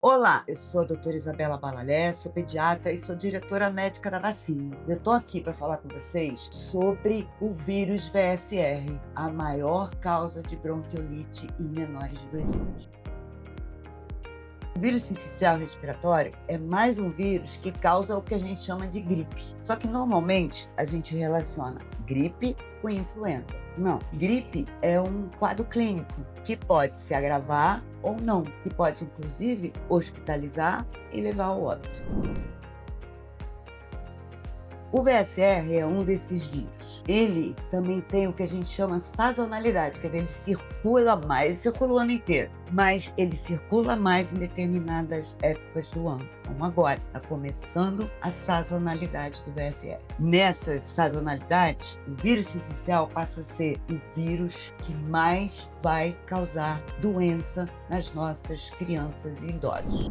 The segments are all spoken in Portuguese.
Olá, eu sou a doutora Isabela Balalé, sou pediatra e sou diretora médica da vacina. Eu estou aqui para falar com vocês sobre o vírus VSR, a maior causa de bronquiolite em menores de 2 anos. O vírus sincicial respiratório é mais um vírus que causa o que a gente chama de gripe. Só que normalmente a gente relaciona gripe com influenza. Não, gripe é um quadro clínico que pode se agravar ou não, que pode inclusive hospitalizar e levar ao óbito. O VSR é um desses vírus. Ele também tem o que a gente chama sazonalidade, quer dizer, ele circula mais, ele circula o ano inteiro, mas ele circula mais em determinadas épocas do ano, como agora, está começando a sazonalidade do VSR. Nessas sazonalidades, o vírus sincicial passa a ser o vírus que mais vai causar doença nas nossas crianças e idosos.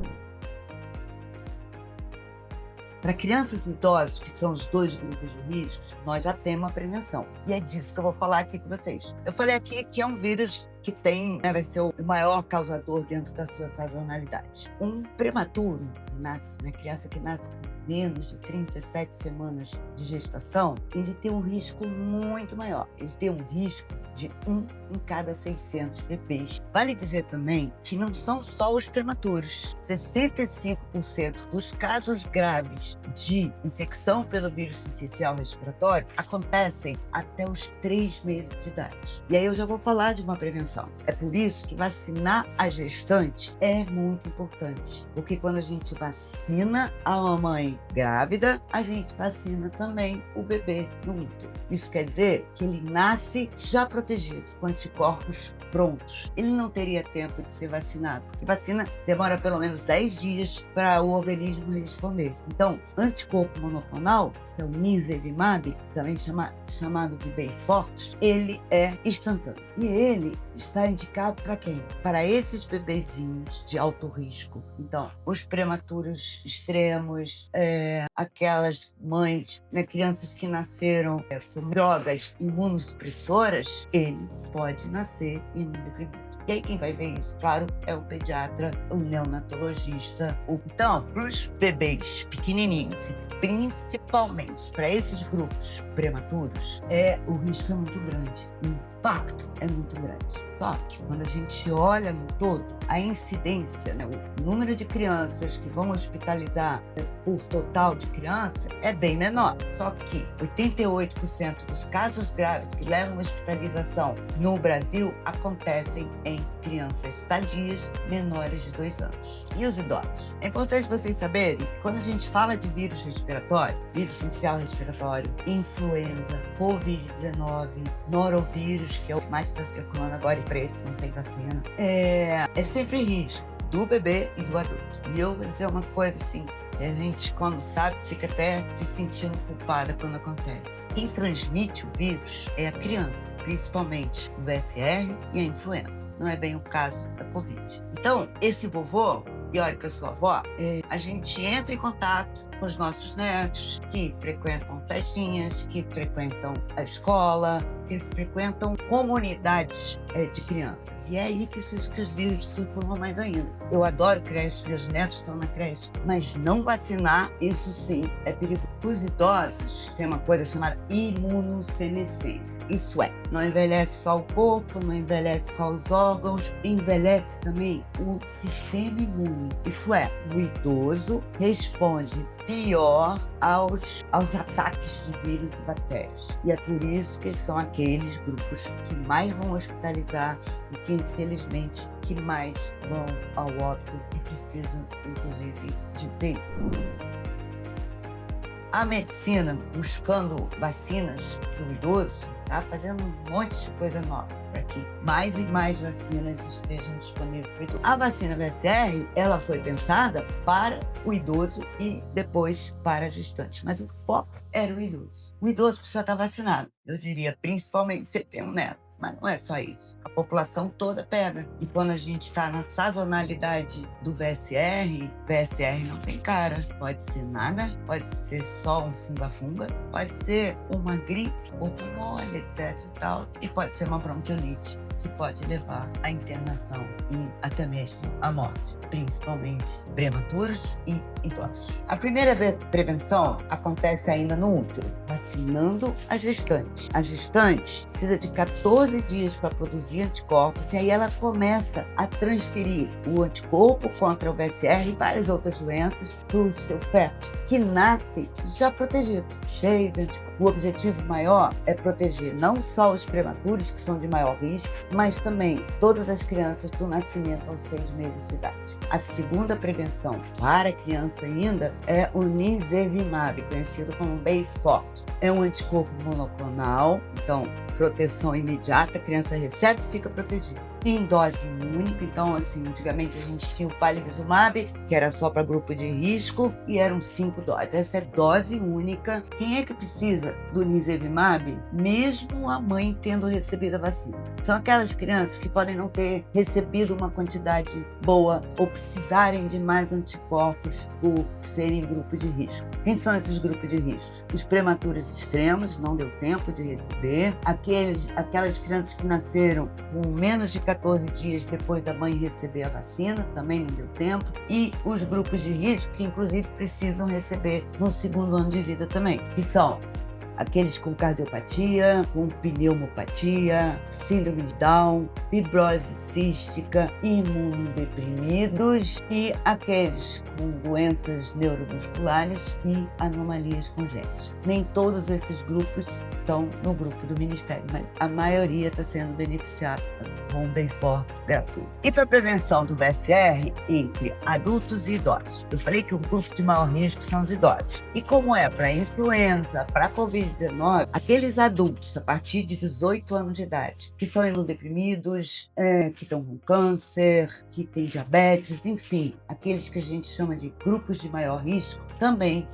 Para crianças e idosos, que são os dois grupos de risco, nós já temos uma prevenção. E é disso que eu vou falar aqui com vocês. Eu falei aqui que é um vírus que vai ser o maior causador dentro da sua sazonalidade. Um prematuro, que nasce, criança que nasce com menos de 37 semanas de gestação, ele tem um risco muito maior. Ele tem um risco de 1 em cada 600 bebês. Vale dizer também que não são só os prematuros. 65% dos casos graves de infecção pelo vírus sincicial respiratório acontecem até os 3 meses de idade. E aí eu já vou falar de uma prevenção. É por isso que vacinar a gestante é muito importante. Porque quando a gente vacina a mamãe grávida, a gente vacina também o bebê no útero. Isso quer dizer que ele nasce já protegido, com anticorpos prontos. Ele não teria tempo de ser vacinado, porque vacina demora pelo menos 10 dias para o organismo responder. Então, anticorpo monoclonal, que é o nirsevimab, também chamado de Beyfortus, ele é instantâneo. E ele está indicado para quem? Para esses bebezinhos de alto risco. Então, os prematuros extremos, aquelas mães, crianças que nasceram com drogas imunossupressoras, eles podem nascer imunodeprimidos. E aí quem vai ver isso, claro, é o pediatra, o neonatologista. Então, para os bebês pequenininhos, principalmente para esses grupos prematuros, o risco é muito grande, o impacto é muito grande. Só que quando a gente olha no todo, a incidência, o número de crianças que vão hospitalizar por total de crianças é bem menor. Só que 88% dos casos graves que levam à hospitalização no Brasil acontecem em crianças sadias menores de 2 anos. E os idosos? É importante vocês saberem que quando a gente fala de vírus respiratório, vírus sincicial respiratório, influenza, Covid-19, norovírus, que é o que mais está circulando agora e para esse não tem vacina, é sempre risco do bebê e do adulto. E eu vou dizer uma coisa assim, a gente, quando sabe, fica até se sentindo culpada quando acontece. Quem transmite o vírus é a criança, principalmente o VSR e a influenza. Não é bem o caso da Covid. Então, esse vovô, e olha que eu sou avó, a gente entra em contato com os nossos netos que frequentam festinhas, que frequentam a escola, que frequentam comunidades de crianças. E é aí que os vírus circulam mais ainda. Eu adoro creche, meus netos estão na creche, mas não vacinar, isso sim é perigoso. Os idosos têm uma coisa chamada imunossenescência. Isso é, não envelhece só o corpo, não envelhece só os órgãos, envelhece também o sistema imune. Isso é, o idoso responde pior aos ataques de vírus e bactérias. E é por isso que são aqueles grupos que mais vão hospitalizar e que, infelizmente, que mais vão ao óbito e precisam, inclusive, de UTI. A medicina, buscando vacinas para o idoso, está fazendo um monte de coisa nova para que mais e mais vacinas estejam disponíveis para o idoso. A vacina VSR, ela foi pensada para o idoso e depois para a gestante, mas o foco era o idoso. O idoso precisa estar vacinado, eu diria, principalmente se ele tem um neto. Mas não é só isso. A população toda pega. E quando a gente está na sazonalidade do VSR não tem cara. Pode ser nada, pode ser só um funga-funga, pode ser uma gripe, ou pneumonia, etc e tal. E pode ser uma bronquiolite. que pode levar à internação e até mesmo à morte, principalmente prematuros e idosos. A primeira prevenção acontece ainda no útero, vacinando a gestante. A gestante precisa de 14 dias para produzir anticorpos e aí ela começa a transferir o anticorpo contra o VSR e várias outras doenças para o seu feto, que nasce já protegido, cheio de anticorpos. O objetivo maior é proteger não só os prematuros, que são de maior risco, mas também todas as crianças do nascimento aos 6 meses de idade. A segunda prevenção para a criança ainda é o nirsevimab, conhecido como Beyfortus. É um anticorpo monoclonal, então proteção imediata, a criança recebe e fica protegida. Em dose única, então assim, antigamente a gente tinha o palivizumab, que era só para grupo de risco, e eram 5 doses. Essa é dose única. Quem é que precisa do nirsevimab? Mesmo a mãe tendo recebido a vacina. São aquelas crianças que podem não ter recebido uma quantidade boa ou precisarem de mais anticorpos por serem grupo de risco. Quem são esses grupos de risco? Os prematuros extremos, não deu tempo de receber. Aquelas crianças que nasceram com menos de 14 dias depois da mãe receber a vacina, também não deu tempo. E os grupos de risco que, inclusive, precisam receber no 2º ano de vida também, que são aqueles com cardiopatia, com pneumopatia, síndrome de Down, fibrose cística, imunodeprimidos e aqueles com doenças neuromusculares e anomalias congênitas. Nem todos esses grupos estão no grupo do Ministério, mas a maioria está sendo beneficiada com o Beyfortus gratuito. E para prevenção do VSR entre adultos e idosos? Eu falei que o grupo de maior risco são os idosos. E como é para influenza, para Covid-19, aqueles adultos a partir de 18 anos de idade, que são imunodeprimidos, que estão com câncer, que têm diabetes, enfim, aqueles que a gente chama de grupos de maior risco, também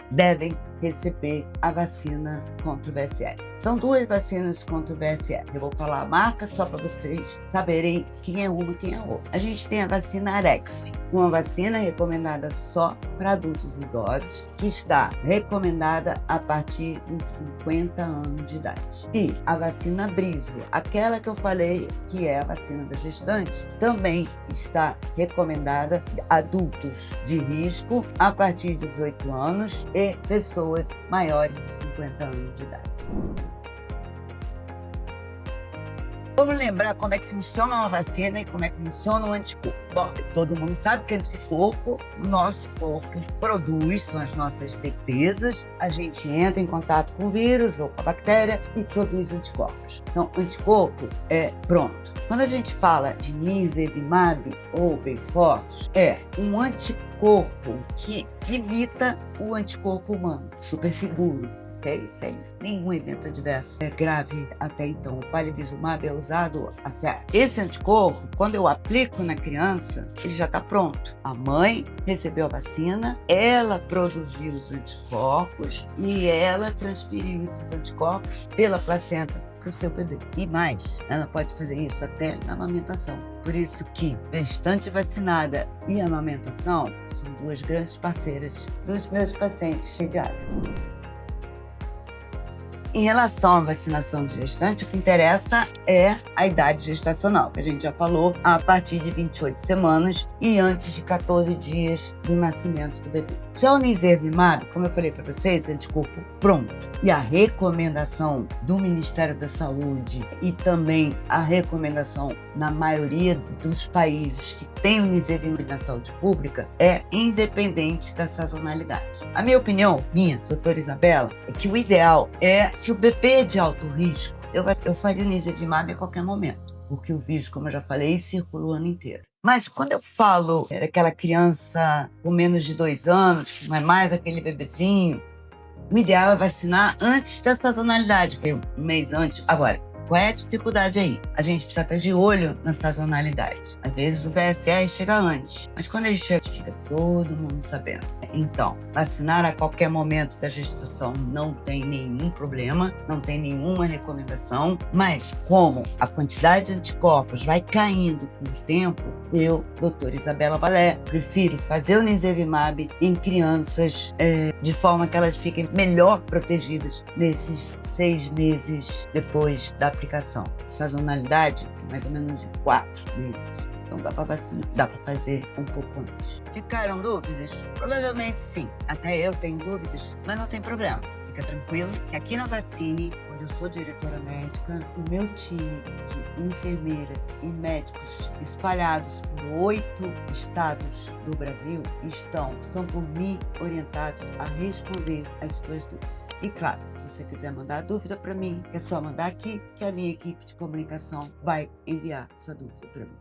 devem receber a vacina contra o VSR. São 2 vacinas contra o VSR. Eu vou falar a marca só para vocês saberem quem é uma e quem é outra. A gente tem a vacina Arexvy, uma vacina recomendada só para adultos e idosos, que está recomendada a partir dos 50 anos de idade. E a vacina Brisvio, aquela que eu falei que é a vacina da gestante, também está recomendada a adultos de risco a partir de 18 anos e pessoas maiores de 50 anos de idade. Vamos lembrar como é que funciona uma vacina e como é que funciona um anticorpo. Bom, todo mundo sabe que anticorpo, o nosso corpo produz, são as nossas defesas. A gente entra em contato com o vírus ou com a bactéria e produz anticorpos. Então, anticorpo é pronto. Quando a gente fala de nirsevimab ou Beyfortus, é um anticorpo que imita o anticorpo humano, super seguro. Sem nenhum evento adverso grave até então. O palivizumab é usado a sério. Esse anticorpo, quando eu aplico na criança, ele já está pronto. A mãe recebeu a vacina, ela produziu os anticorpos e ela transferiu esses anticorpos pela placenta para o seu bebê. E mais, ela pode fazer isso até na amamentação. Por isso que gestante vacinada e amamentação são 2 grandes parceiras dos meus pacientes pediátricos. Em relação à vacinação de gestante, o que interessa é a idade gestacional, que a gente já falou, a partir de 28 semanas e antes de 14 dias do nascimento do bebê. Já o nirsevimab, como eu falei para vocês, é anticorpo pronto. E a recomendação do Ministério da Saúde e também a recomendação na maioria dos países que tem o nirsevimab na saúde pública é independente da sazonalidade. A minha opinião, doutora Isabela, é que o ideal é, se o bebê é de alto risco, eu faria o nirsevimab a qualquer momento, porque o vírus, como eu já falei, circula o ano inteiro. Mas quando eu falo daquela criança com menos de 2 anos, que não é mais aquele bebezinho, o ideal é vacinar antes da sazonalidade, porque um mês antes. Agora, qual é a dificuldade aí? A gente precisa estar de olho na sazonalidade. Às vezes o VSR chega antes, mas quando ele chega, fica todo mundo sabendo. Então, vacinar a qualquer momento da gestação não tem nenhum problema, não tem nenhuma recomendação, mas como a quantidade de anticorpos vai caindo com o tempo, eu, doutora Isabela Valé, prefiro fazer o nirsevimab em crianças de forma que elas fiquem melhor protegidas nesses 6 meses depois da aplicação. Sazonalidade, mais ou menos de 4 meses. Então dá para fazer um pouco antes. Ficaram dúvidas? Provavelmente sim. Até eu tenho dúvidas, mas não tem problema. Fica tranquilo, que aqui na Vaccine, onde eu sou diretora médica, o meu time de enfermeiras e médicos espalhados por 8 estados do Brasil estão por mim orientados a responder as suas dúvidas. E claro, se você quiser mandar dúvida para mim, é só mandar aqui que a minha equipe de comunicação vai enviar sua dúvida para mim.